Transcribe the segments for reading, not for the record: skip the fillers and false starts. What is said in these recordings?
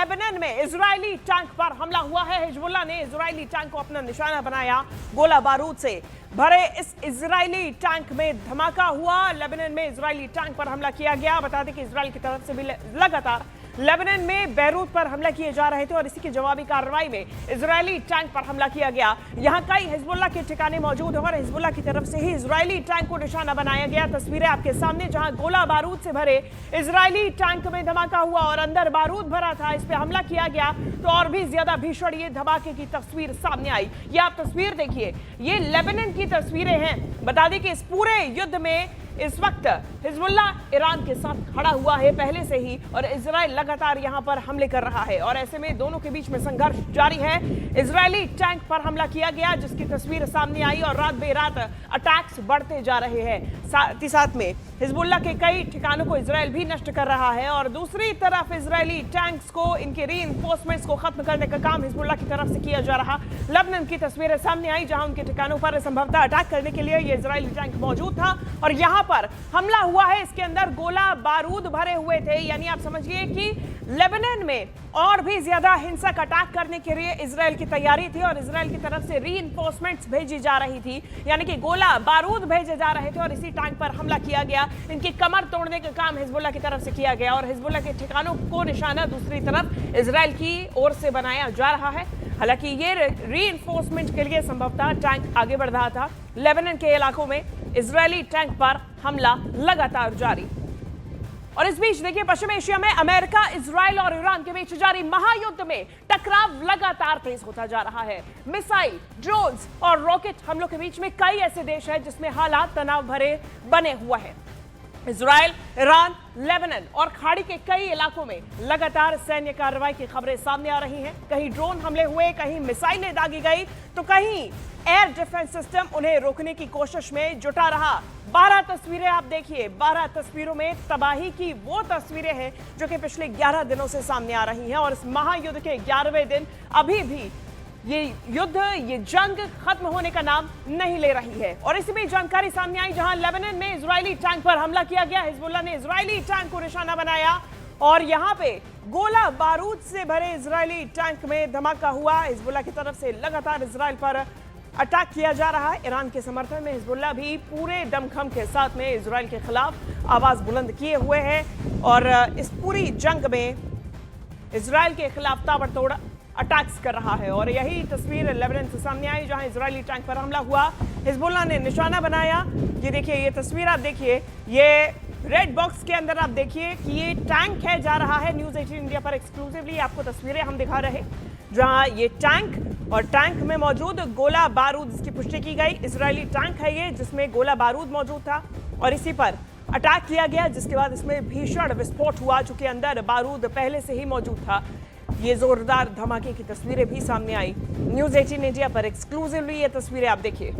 Lebanon में Israeli tank पर हमला हुआ है। हिजबुल्लाह ने इजरायली टैंक को अपना निशाना बनाया। गोला बारूद से भरे इस इजरायली टैंक में धमाका हुआ। लेबनान में इजरायली टैंक पर हमला किया गया। बता दें कि इजरायल की तरफ से भी लगातार लेबनान में बैरूत पर हमला किए जा रहे थे और इसी की जवाबी कार्रवाई में इजरायली टैंक पर हमला किया गया। यहां कई हिजबुल्लाह के ठिकाने मौजूद हैं और हिजबुल्लाह की तरफ से ही इजरायली टैंक को निशाना बनाया गया। तस्वीरें आपके सामने, जहां गोला बारूद से भरे इजरायली टैंक में धमाका हुआ और अंदर बारूद भरा था, इस पे हमला किया गया तो और भी ज्यादा भीषण ये धमाके की तस्वीर सामने आई। ये आप तस्वीर देखिए, ये लेबनान की तस्वीरें हैं। बता दें कि इस पूरे युद्ध में इस वक्त हिजबुल्लाह ईरान के साथ खड़ा हुआ है पहले से ही और इजराइल लगातार यहां पर हमले कर रहा है और ऐसे में दोनों के बीच में संघर्ष जारी है। इजरायली टैंक पर हमला किया गया जिसकी तस्वीर सामने आई और रात बेरात अटैक्स बढ़ते जा रहे हैं। साथ ही साथ में हिजबुल्लाह के कई ठिकानों को इजराइल भी नष्ट कर रहा है और दूसरी तरफ इजरायली टैंक्स को, इनके रीइंफोर्समेंट्स को खत्म करने का काम हिजबुल्लाह की तरफ से किया जा रहा। लेबनान की तस्वीरें सामने आई जहां उनके ठिकानों पर संभवतः अटैक करने के लिए ये इजरायली टैंक मौजूद था और यहां पर हमला हुआ है। इसके अंदर गोला बारूद भरे हुए थे, यानी आप समझिए कि लेबनान में और भी ज्यादा हिंसक अटैक करने के लिए इजराइल की तैयारी थी और इजराइल की तरफ से रीइंफोर्समेंट्स भेजी जा रही थी, यानी कि गोला बारूद भेजे जा रहे थे और इसी टैंक पर हमला किया गया। इनकी कमर तोड़ने का काम हिजबुल्लाह की तरफ से किया गया और हिजबुल्लाह के ठिकानों को निशाना दूसरी तरफ इजराइल की ओर से बनाया जा रहा है। हालांकि ये रीइंफोर्समेंट के लिए संभवतः टैंक आगे बढ़ रहा था। लेबनान के इलाकों में इजरायली टैंक पर हमला लगातार जारी। और इस बीच देखिए, पश्चिम एशिया में अमेरिका, इजराइल और ईरान के बीच जारी महायुद्ध में टकराव लगातार तेज होता जा रहा है। मिसाइल, ड्रोन्स और रॉकेट हमलों के बीच में कई ऐसे देश हैं जिसमें हालात तनाव भरे बने हुए हैं। इजराइल, ईरान, लेबनान और खाड़ी के कई इलाकों में लगातार सैन्य कार्रवाई की खबरें सामने आ रही हैं। कहीं ड्रोन हमले हुए, कहीं मिसाइलें दागी गई तो कहीं एयर डिफेंस सिस्टम उन्हें रोकने की कोशिश में जुटा रहा। 12 तस्वीरें आप देखिए, 12 तस्वीरों में तबाही की वो तस्वीरें हैं जो कि पिछले 11 दिनों से सामने आ रही हैं और इस महायुद्ध के 11वें दिन अभी भी ये युद्ध, ये जंग खत्म होने का नाम नहीं ले रही है। और इसी में जानकारी सामने आई जहां लेबनान में इजरायली टैंक पर हमला किया गया। हिजबुल्लाह ने इजरायली टैंक को निशाना बनाया और यहां पे गोला बारूद से भरे इजरायली टैंक में धमाका हुआ। हिजबुल्लाह की तरफ से लगातार इजराइल पर अटैक किया जा रहा है। ईरान के समर्थन में हिजबुल्लाह भी पूरे दमखम के साथ में इजराइल के खिलाफ आवाज बुलंद किए हुए है और इस पूरी जंग में इजराइल के खिलाफ ताबड़तोड़ अटैक्स कर रहा है। और यही तस्वीर लेबनान से सामने आई जहां इजरायली टैंक पर हमला हुआ, हिजबुल्लाह ने निशाना बनाया। ये देखिए, ये तस्वीर आप देखिए, ये रेड बॉक्स के अंदर आप देखिए कि ये टैंक है जा रहा है। न्यूज़ 18 इंडिया पर एक्सक्लूसिवली आपको तस्वीरें हम दिखा रहे हैं जहां ये टैंक और टैंक में मौजूद गोला बारूद, इसकी पुष्टि की गई। इजरायली टैंक है ये जिसमें गोला बारूद मौजूद था और इसी पर अटैक किया गया जिसके बाद इसमें भीषण विस्फोट हुआ चूंकि अंदर बारूद पहले से ही मौजूद था। ये जोरदार धमाके की तस्वीरें भी सामने आई। न्यूज़ 18 इंडिया पर एक्सक्लूसिवली ये तस्वीरें आप देखिए।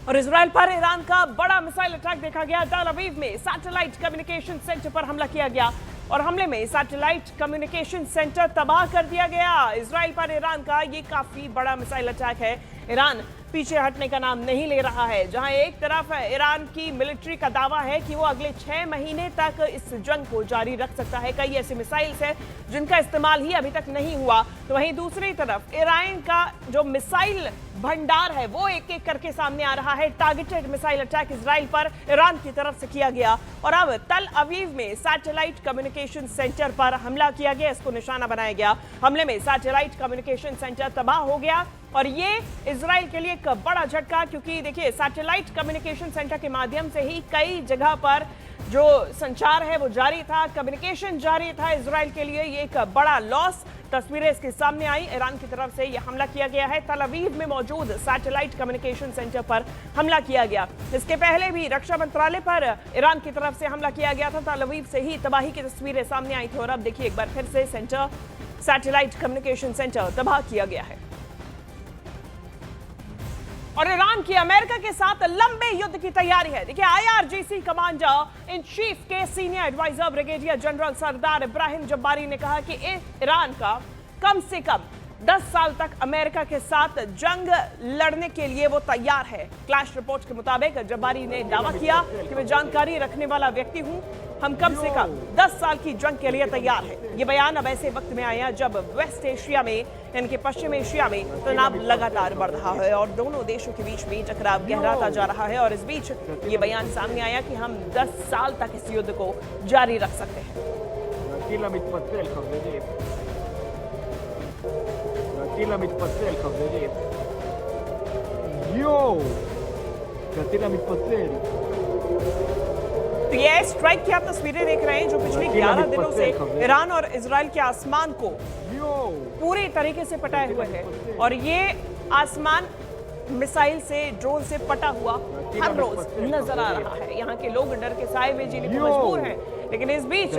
और इजराइल पर ईरान का बड़ा मिसाइल अटैक देखा गया। टेल अवीव में सैटेलाइट कम्युनिकेशन सेंटर पर हमला किया गया और हमले में सैटेलाइट कम्युनिकेशन सेंटर तबाह कर दिया गया। इजराइल पर ईरान का ये काफी बड़ा मिसाइल अटैक है। ईरान पीछे हटने का नाम नहीं ले रहा है। जहां एक तरफ ईरान की मिलिट्री का दावा है कि वो अगले 6 महीने तक इस जंग को जारी रख सकता है। कई ऐसे मिसाइल्स हैं जिनका इस्तेमाल ही अभी तक नहीं हुआ, तो वहीं दूसरी तरफ ईरान का जो मिसाइल भंडार है वो एक एक करके सामने आ रहा है। टारगेटेड मिसाइल अटैक इजराइल पर ईरान की तरफ से किया गया और अब तल अवीव में सैटेलाइट कम्युनिकेशन सेंटर पर हमला किया गया, इसको निशाना बनाया गया। हमले में सैटेलाइट कम्युनिकेशन सेंटर तबाह हो गया और ये इजराइल के लिए एक बड़ा झटका, क्योंकि देखिए सैटेलाइट कम्युनिकेशन सेंटर के माध्यम से ही कई जगह पर जो संचार है वो जारी था, कम्युनिकेशन जारी था। इजराइल के लिए ये एक बड़ा लॉस। तस्वीरें इसके सामने आई। ईरान की तरफ से यह हमला किया गया है। तल अवीव में मौजूद सैटेलाइट कम्युनिकेशन सेंटर पर हमला किया गया। इसके पहले भी रक्षा मंत्रालय पर ईरान की तरफ से हमला किया गया था। तल अवीव से ही तबाही की तस्वीरें सामने आई थी और अब देखिए एक बार फिर से सैटेलाइट कम्युनिकेशन सेंटर तबाह किया गया है। और ईरान की अमेरिका के साथ लंबे युद्ध की तैयारी है। देखिए, IRGC कमांडर इन चीफ के सीनियर एडवाइजर ब्रिगेडियर जनरल सरदार इब्राहिम जब्बारी ने कहा कि ईरान का कम से कम 10 साल तक अमेरिका के साथ जंग लड़ने के लिए वो तैयार है। क्लैश रिपोर्ट के मुताबिक जब्बारी ने दावा किया कि मैं जानकारी रखने वाला व्यक्ति हूं। हम कम से कम 10 साल की जंग के लिए तैयार है। ये बयान अब ऐसे वक्त में आया जब वेस्ट एशिया में, इनके पश्चिम एशिया में तनाव लगातार बढ़ रहा है और दोनों देशों के बीच में टकराव गहराता जा रहा है। और इस बीच ये बयान सामने आया कि हम 10 साल तक इस युद्ध को जारी रख सकते हैं। तो ये स्ट्राइक की आप तस्वीरें देख रहे हैं जो पिछले 11 दिनों से ईरान और इजराइल के आसमान को पूरी तरीके से पटाए हुए है। और ये आसमान मिसाइल से, ड्रोन से पटा हुआ हर रोज नजर आ रहा है। यहाँ के लोग डर के साए में जीने को मजबूर हैं। लेकिन इस बीच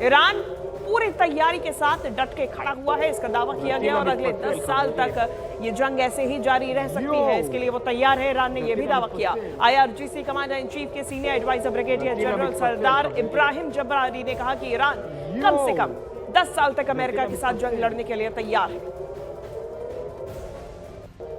ईरान पूरी तैयारी के साथ डट के खड़ा हुआ है, इसका दावा किया गया। और अगले 10 साल तक ये जंग ऐसे ही जारी रह सकती है, इसके लिए वो तैयार है। ईरान ने यह भी दावा किया। IRGC कमांडर इन चीफ के सीनियर एडवाइजर ब्रिगेडियर जनरल सरदार इब्राहिम जब्रारी ने कहा कि ईरान कम से कम 10 साल तक अमेरिका के साथ जंग लड़ने के लिए तैयार है।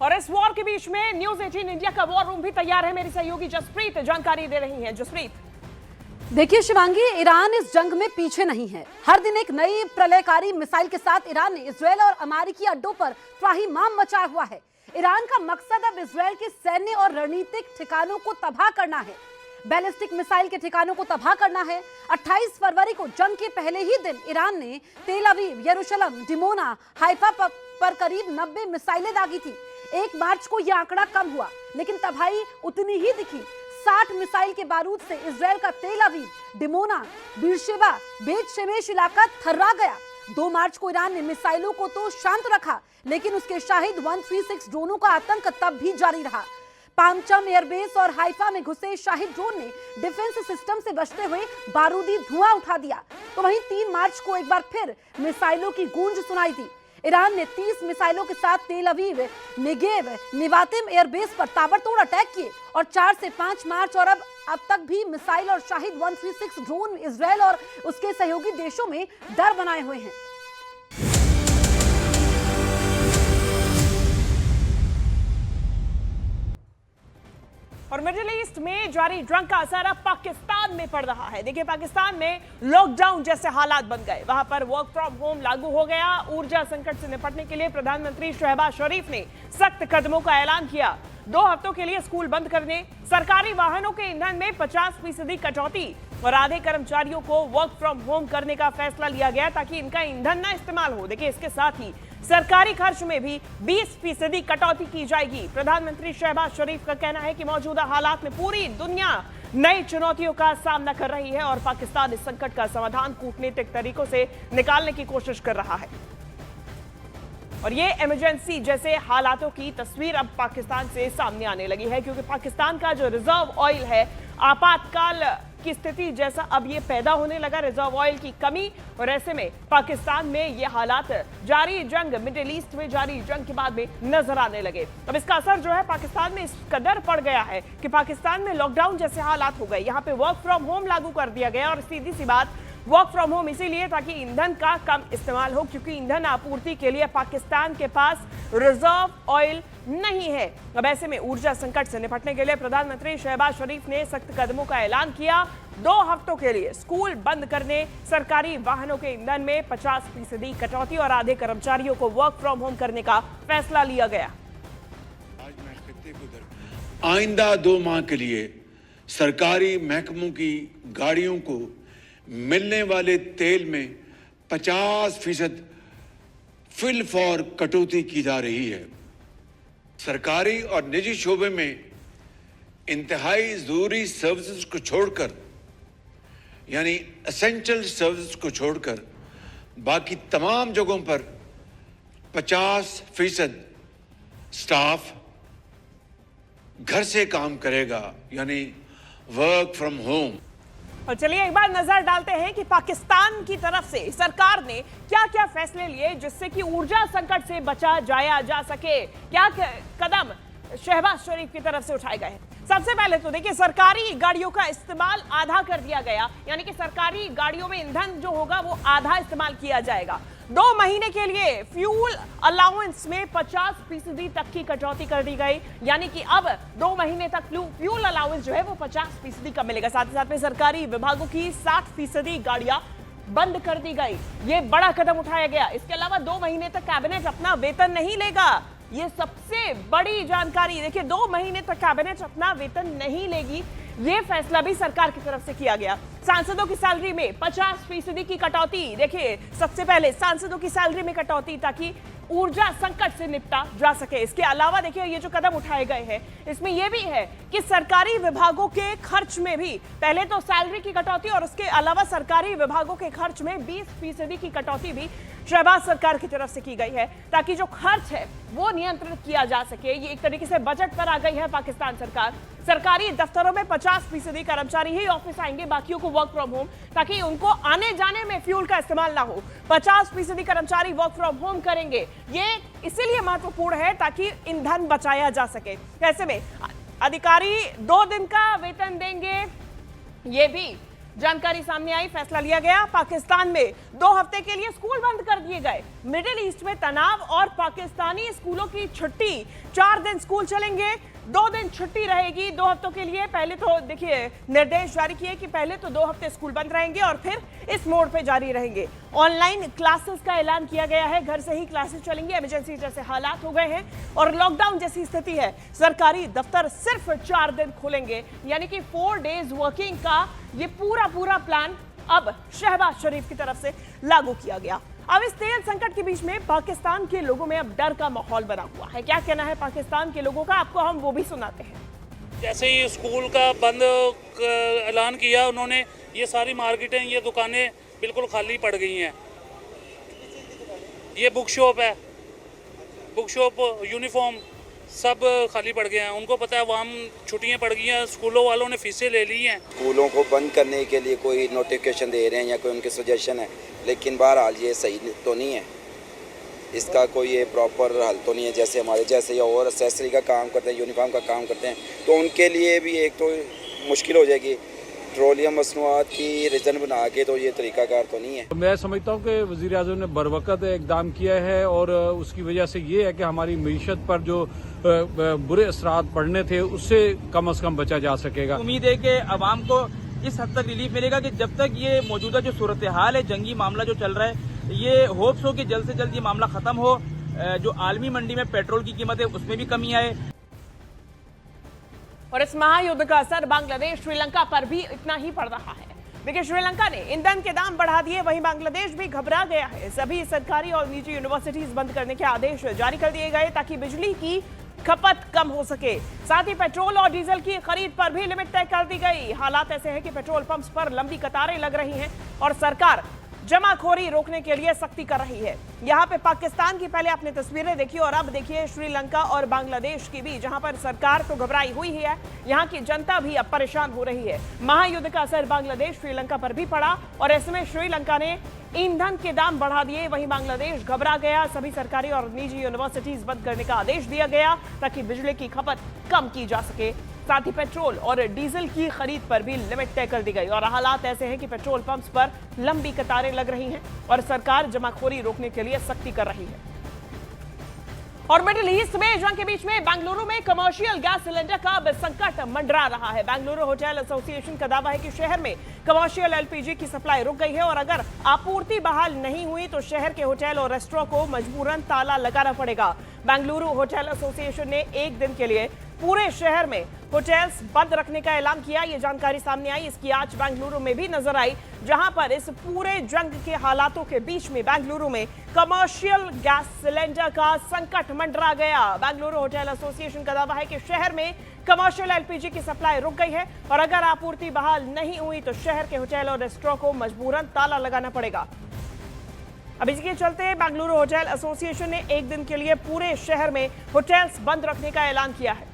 और इस वॉर के बीच में न्यूज 18 इंडिया का वॉर रूम भी तैयार है। मेरी सहयोगी जसप्रीत जानकारी दे रही हैं। जसप्रीत, देखिए शिवांगी, ईरान इस जंग में पीछे नहीं है। हर दिन एक नई प्रलयकारी मिसाइल के साथ ईरान ने इजरायल और अमेरिकी अड्डों पर त्राहिमाम मचाया हुआ है। ईरान का मकसद अब इजरायल के सैन्य और रणनीतिक ठिकानों को तबाह करना है, बैलिस्टिक मिसाइल के ठिकानों को तबाह करना है। 28 फरवरी को जंग के पहले ही दिन ईरान ने तेल अवीव, यरूशलेम, डिमोना, हाइफा पर करीब 90 मिसाइलें दागी थी। 1 मार्च को यह आंकड़ा कम हुआ, लेकिन तबाही उतनी ही दिखी। 60 मिसाइल के बारूद से इजरायल का तेल अवीव, डिमोना, बीरशेबा, बेत शेमेश इलाका थर्रा गया। 2 मार्च को ईरान ने मिसाइलों को तो शांत रखा, लेकिन उसके शाहिद 136 ड्रोनों का आतंक तब भी जारी रहा। पामचम एयरबेस और हाइफा में घुसे शाहिद ड्रोन ने डिफेंस सिस्टम से बचते हुए बारूदी धुआं उठा दिया। तो वहीं 3 मार्च को एक बार फिर मिसाइलों की गूंज सुनाई दी। ईरान ने 30 मिसाइलों के साथ तेल अवीव, नेगेव, निवातिम एयरबेस पर ताबड़तोड़ अटैक किए। और 4 से 5 मार्च और अब तक भी मिसाइल और शाहिद 136 ड्रोन इजरायल और उसके सहयोगी देशों में डर बनाए हुए हैं। और मिडिल ईस्ट में जारी जंग का असर अब पाकिस्तान में पड़ रहा है। देखिए, पाकिस्तान में लॉकडाउन जैसे हालात बन गए। वहां पर वर्क फ्रॉम होम लागू हो गया। ऊर्जा संकट से निपटने के लिए प्रधानमंत्री शहबाज शरीफ ने सख्त कदमों का ऐलान किया। 2 हफ्तों के लिए स्कूल बंद करने, सरकारी वाहनों के ईंधन में 50% कटौती और आधे कर्मचारियों को वर्क फ्रॉम होम करने का फैसला लिया गया ताकि इनका ईंधन ना इस्तेमाल हो। देखिए, इसके साथ ही सरकारी खर्च में भी 20% कटौती की जाएगी। प्रधानमंत्री शहबाज शरीफ का कहना है कि मौजूदा हालात में पूरी दुनिया नई चुनौतियों का सामना कर रही है और पाकिस्तान इस संकट का समाधान कूटनीतिक तरीकों से निकालने की कोशिश कर रहा है। और ये इमरजेंसी जैसे हालातों की तस्वीर अब पाकिस्तान से सामने आने लगी है, क्योंकि पाकिस्तान का जो रिजर्व ऑयल है, आपातकाल की स्थिति जैसा अब ये पैदा होने लगा, रिजर्व ऑयल की कमी। और ऐसे में पाकिस्तान में ये हालात जारी जंग, मिडिल ईस्ट में जारी जंग के बाद में नजर आने लगे। अब इसका असर जो है पाकिस्तान में इस कदर पड़ गया है कि पाकिस्तान में लॉकडाउन जैसे हालात हो गए। यहाँ पे वर्क फ्रॉम होम लागू कर दिया गया। और सीधी सी बात, वर्क फ्रॉम होम इसीलिए ताकि ईंधन का कम इस्तेमाल हो, क्योंकि ईंधन आपूर्ति के लिए पाकिस्तान के पास रिजर्व ऑयल नहीं है। अब ऐसे में ऊर्जा संकट से निपटने के लिए प्रधानमंत्री शहबाज शरीफ ने सख्त कदमों का ऐलान किया। 2 हफ्तों के लिए स्कूल बंद करने, सरकारी वाहनों के ईंधन में 50% कटौती और आधे कर्मचारियों को वर्क फ्रॉम होम करने का फैसला लिया गया। आइंदा 2 माह के लिए सरकारी महकमों की गाड़ियों को मिलने वाले तेल में 50% फिल फॉर कटौती की जा रही है। सरकारी और निजी शोबे में इंतहाई जरूरी सर्विसेज को छोड़कर, यानी एसेंशियल सर्विसेज को छोड़कर बाकी तमाम जगहों पर 50% स्टाफ घर से काम करेगा, यानी वर्क फ्रॉम होम। और चलिए एक बार नजर डालते हैं कि पाकिस्तान की तरफ से सरकार ने क्या क्या फैसले लिए जिससे कि ऊर्जा संकट से बचा जाया जा सके। क्या कदम शहबाज शरीफ की तरफ से उठाए गए हैं। सबसे पहले तो देखिए, सरकारी गाड़ियों का इस्तेमाल आधा कर दिया गया, यानी कि सरकारी गाड़ियों में ईंधन जो होगा वो आधा इस्तेमाल किया जाएगा। 2 महीने के लिए फ्यूल अलाउंस में 50% तक की कटौती कर दी गई, यानी कि अब 2 महीने तक फ्यूल अलाउंस जो है वो 50% का मिलेगा। साथ ही साथ में सरकारी विभागों की 60% गाड़ियां बंद कर दी गई। ये बड़ा कदम उठाया गया। इसके अलावा 2 महीने तक कैबिनेट अपना वेतन नहीं लेगा। ये सबसे बड़ी जानकारी। देखिए, 2 महीने तक कैबिनेट अपना वेतन नहीं लेगी, ये फैसला भी सरकार की तरफ से किया गया। सांसदों की सैलरी में 50% की कटौती। देखिए, सबसे पहले सांसदों की सैलरी में कटौती ताकि ऊर्जा संकट से निपटा जा सके। इसके अलावा देखिए, ये जो कदम उठाए गए हैं इसमें यह भी है कि सरकारी विभागों के खर्च में भी पहले तो सैलरी की कटौती और उसके अलावा सरकारी विभागों के खर्च में 20% की कटौती भी शहबाज सरकार की तरफ से की गई है, ताकि जो खर्च है वो नियंत्रित किया जा सके। ये एक तरीके से बजट पर आ गई है पाकिस्तान सरकार। सरकारी दफ्तरों में 50% कर्मचारी ही ऑफिस आएंगे, बाकियों को वर्क फ्रॉम होम, ताकि उनको आने जाने में फ्यूल का इस्तेमाल ना हो। 50% कर्मचारी वर्क फ्रॉम होम करेंगे। ये इसीलिए महत्वपूर्ण है ताकि ईंधन बचाया जा सके। ऐसे में अधिकारी 2 दिन का वेतन देंगे, ये भी जानकारी सामने आई। फैसला लिया गया। पाकिस्तान में 2 हफ्ते के लिए स्कूल बंद कर दिए गए। मिडिल ईस्ट में तनाव और पाकिस्तानी स्कूलों की छुट्टी। 4 दिन स्कूल चलेंगे, 2 दिन छुट्टी रहेगी 2 हफ्तों के लिए। पहले तो देखिए निर्देश जारी किए कि पहले तो 2 हफ्ते स्कूल बंद रहेंगे और फिर इस मोड पे जारी रहेंगे। ऑनलाइन क्लासेस का ऐलान किया गया है। घर से ही क्लासेस चलेंगी। इमरजेंसी जैसे हालात हो गए हैं और लॉकडाउन जैसी स्थिति है, सरकारी दफ्तर सिर्फ 4 दिन खोलेंगे, यानी कि 4 डेज वर्किंग का ये पूरा प्लान अब शहबाज शरीफ की तरफ से लागू किया गया। अब इस तेल संकट के बीच में पाकिस्तान के लोगों में अब डर का माहौल बना हुआ है। क्या कहना है पाकिस्तान के लोगों का, आपको हम वो भी सुनाते हैं। जैसे ही स्कूल का बंद ऐलान किया उन्होंने, ये सारी मार्केटें, ये दुकानें बिल्कुल खाली पड़ गई हैं। ये बुक शॉप है, बुक शॉप, यूनिफॉर्म सब खाली पड़ गए हैं। उनको पता है वहाँ छुट्टियाँ पड़ गई हैं, स्कूलों वालों ने फीसें ले ली हैं। स्कूलों को बंद करने के लिए कोई नोटिफिकेशन दे रहे हैं या कोई उनके सजेशन है, लेकिन बहरहाल ये सही तो नहीं है। इसका कोई ये प्रॉपर हल तो नहीं है। जैसे हमारे जैसे या और एक्सेसरी का काम करते हैं, यूनिफॉर्म का काम करते हैं, तो उनके लिए भी एक तो मुश्किल हो जाएगी। पेट्रोलियम मसनूआत की रीजन बना के तो ये तरीकाकार तो नहीं है। मैं समझता हूँ कि वज़ीर-ए-आज़म ने बरवकत इक़दाम किया है और उसकी वजह से ये है कि हमारी मईशत पर जो बुरे असरात पड़ने थे उससे कम से कम बचा जा सकेगा। उम्मीद है कि आवाम को इस हद तक रिलीफ मिलेगा कि जब तक ये मौजूदा जो सूरत हाल है, जंगी मामला जो चल रहा है, ये होप्स हो कि जल्द से जल्द ये मामला खत्म हो। जो आलमी मंडी में पेट्रोल की कीमत है उसमें भी कमी आए। और इस महायुद्ध का असर बांग्लादेश, श्रीलंका पर भी इतना ही पड़ रहा है। देखिए, श्रीलंका ने ईंधन के दाम बढ़ा दिए, वहीं बांग्लादेश भी घबरा गया है। सभी सरकारी और निजी यूनिवर्सिटीज बंद करने के आदेश जारी कर दिए गए ताकि बिजली की खपत कम हो सके। साथ ही पेट्रोल और डीजल की खरीद पर भी लिमिट तय कर दी गई। हालात ऐसे हैं कि पेट्रोल पंप्स पर लंबी कतारें लग रही हैं और सरकार जमाखोरी रोकने के लिए सख्ती कर रही है। यहाँ पे पाकिस्तान की पहले आपने तस्वीरें देखी और अब देखिए श्रीलंका और बांग्लादेश की भी, जहाँ पर सरकार तो घबराई हुई ही है, यहाँ की जनता भी अब परेशान हो रही है। महायुद्ध का असर बांग्लादेश, श्रीलंका पर भी पड़ा और ऐसे में श्रीलंका ने ईंधन के दाम बढ़ा दिए, वहीं बांग्लादेश घबरा गया। सभी सरकारी और निजी यूनिवर्सिटीज बंद करने का आदेश दिया गया ताकि बिजली की खपत कम की जा सके। साथ ही पेट्रोल और डीजल की खरीद पर भी लिमिट तय कर दी गई और हालात ऐसे हैं कि पेट्रोल पंप्स पर लंबी कतारें लग रही हैं और सरकार जमाखोरी रोकने के लिए सख्ती कर रही है। और मिडिल ईस्ट में जंग के बीच में बेंगलुरु में कमर्शियल गैस सिलेंडर का अब संकट मंडरा रहा है। बेंगलुरु होटल एसोसिएशन का दावा है कि शहर में कमर्शियल एलपीजी की सप्लाई रुक गई है और अगर आपूर्ति बहाल नहीं हुई तो शहर के होटल और रेस्टोरेंट को मजबूरन ताला लगाना पड़ेगा। बेंगलुरु होटल एसोसिएशन ने 1 दिन के लिए पूरे शहर में होटल्स बंद रखने का ऐलान किया। ये जानकारी सामने आई, इसकी आज बेंगलुरु में भी नजर आई, जहां पर इस पूरे जंग के हालातों के बीच में बेंगलुरु में कमर्शियल गैस सिलेंडर का संकट मंडरा गया। बेंगलुरु होटल एसोसिएशन का दावा है कि शहर में कमर्शियल एलपीजी की सप्लाई रुक गई है और अगर आपूर्ति बहाल नहीं हुई तो शहर के होटल और रेस्टोरेंट को मजबूरन ताला लगाना पड़ेगा। अब इसके चलते बेंगलुरु होटल एसोसिएशन ने एक दिन के लिए पूरे शहर में होटल्स बंद रखने का ऐलान किया है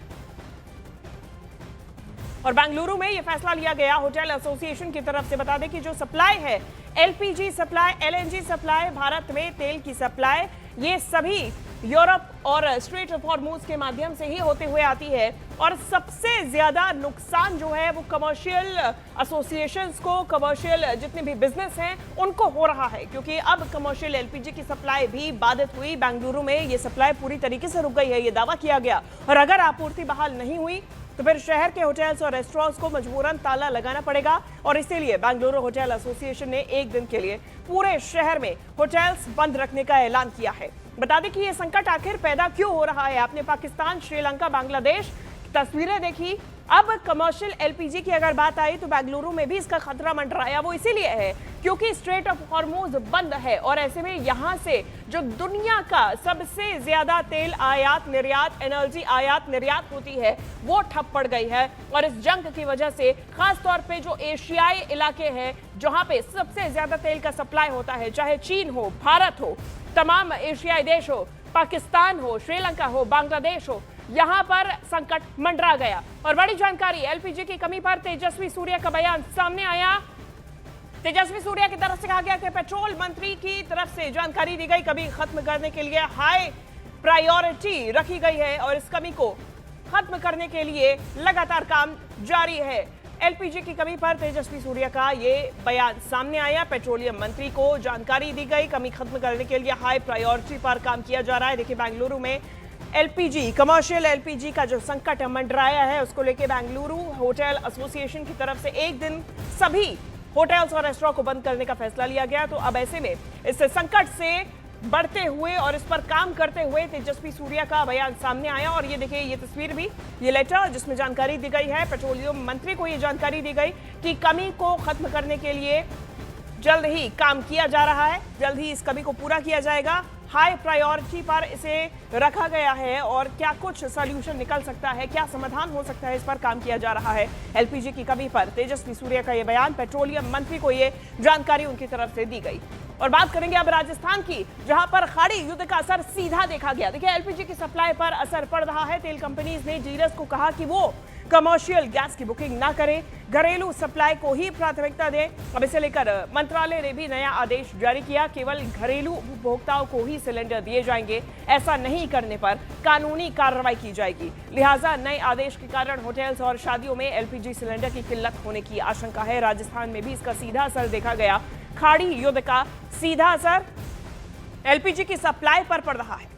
और बेंगलुरु में यह फैसला लिया गया होटल एसोसिएशन की तरफ से। बता दें कि जो सप्लाई है, LPG supply, LNG supply, Bharat में तेल की सप्लाई, ये सभी यूरोप और स्ट्रेट ऑफ हॉर्मुज के माध्यम से ही होते हुए आती है और सबसे ज्यादा नुकसान जो है वो कमर्शियल एसोसिएशंस को, कमर्शियल जितने भी बिजनेस हैं उनको हो रहा है, क्योंकि अब कमर्शियल एलपीजी की सप्लाई भी बाधित हुई। बेंगलुरु में ये सप्लाई पूरी तरीके से रुक गई है, ये दावा किया गया, और अगर आपूर्ति बहाल नहीं हुई तो फिर शहर के होटल्स और रेस्टोरेंट्स को मजबूरन ताला लगाना पड़ेगा और इसीलिए बेंगलुरु होटल एसोसिएशन ने एक दिन के लिए पूरे शहर में होटल्स बंद रखने का ऐलान किया है। बता दें कि ये संकट आखिर पैदा क्यों हो रहा है। आपने पाकिस्तान, श्रीलंका, बांग्लादेश तस्वीरें देखी। अब कमर्शियल एलपीजी की अगर बात आई तो बेंगलुरु में भी इसका खतरा मंडराया। वो इसीलिए है क्योंकि स्ट्रेट ऑफ हॉर्मुज बंद है और ऐसे में यहां से जो दुनिया का सबसे ज्यादा तेल आयात निर्यात, एनर्जी आयात निर्यात होती है, वो ठप पड़ गई है। और इस जंग की वजह से खास तौर पे जो एशियाई इलाके हैं जहां पे सबसे ज्यादा तेल का सप्लाई होता है, चाहे चीन हो, भारत हो, तमाम एशियाई देश हो, पाकिस्तान हो, श्रीलंका हो, बांग्लादेश हो, यहां पर संकट मंडरा गया। और बड़ी जानकारी, एलपीजी की कमी पर तेजस्वी सूर्या का बयान सामने आया। तेजस्वी सूर्या की तरफ से कहा गया कि पेट्रोल मंत्री की तरफ से जानकारी दी गई, कमी खत्म करने के लिए हाई प्रायोरिटी रखी गई है और इस कमी को खत्म करने के लिए लगातार काम जारी है। एलपीजी की कमी पर तेजस्वी सूर्या का ये बयान सामने आया। पेट्रोलियम मंत्री को जानकारी दी गई, कमी खत्म करने के लिए हाई प्रायोरिटी पर काम किया जा रहा है। देखिए, बेंगलुरु में एलपीजी, कमर्शियल एलपीजी का जो संकट मंडराया है उसको लेकर बेंगलुरु होटल एसोसिएशन की तरफ से एक दिन सभी होटल्स और रेस्टोरेंट को बंद करने का फैसला लिया गया। तो अब ऐसे में इस संकट से बढ़ते हुए और इस पर काम करते हुए तेजस्वी सूर्या का बयान सामने आया। और ये देखिए, ये तस्वीर भी, ये लेटर जिसमें जानकारी दी गई है, पेट्रोलियम मंत्री को ये जानकारी दी गई कि कमी को खत्म करने के लिए जल्द ही काम किया जा रहा है, जल्द ही इस कमी को पूरा किया जाएगा। हाई प्रायोरिटी पर इसे रखा गया है और क्या कुछ सॉल्यूशन निकल सकता है, क्या समाधान हो सकता है, इस पर काम किया जा रहा है। एलपीजी की कमी पर तेजस्वी सूर्या का यह बयान, पेट्रोलियम मंत्री को यह जानकारी उनकी तरफ से दी गई। और बात करेंगे अब राजस्थान की, जहां पर खाड़ी युद्ध का असर सीधा देखा गया। देखिए, एलपीजी की सप्लाई पर असर पड़ रहा है। तेल कंपनीज ने डीलर्स को कहा कि वो कमर्शियल गैस की बुकिंग ना करें, घरेलू सप्लाई को ही प्राथमिकता दें। अब इसे लेकर मंत्रालय ने भी नया आदेश जारी किया, केवल घरेलू उपभोक्ताओं को ही सिलेंडर दिए जाएंगे, ऐसा नहीं करने पर कानूनी कार्रवाई की जाएगी। लिहाजा नए आदेश के कारण होटल्स और शादियों में एलपीजी सिलेंडर की किल्लत होने की आशंका है। राजस्थान में भी इसका सीधा असर देखा गया। खाड़ी युद्ध का सीधा असर एलपीजी की सप्लाई पर पड़ रहा है।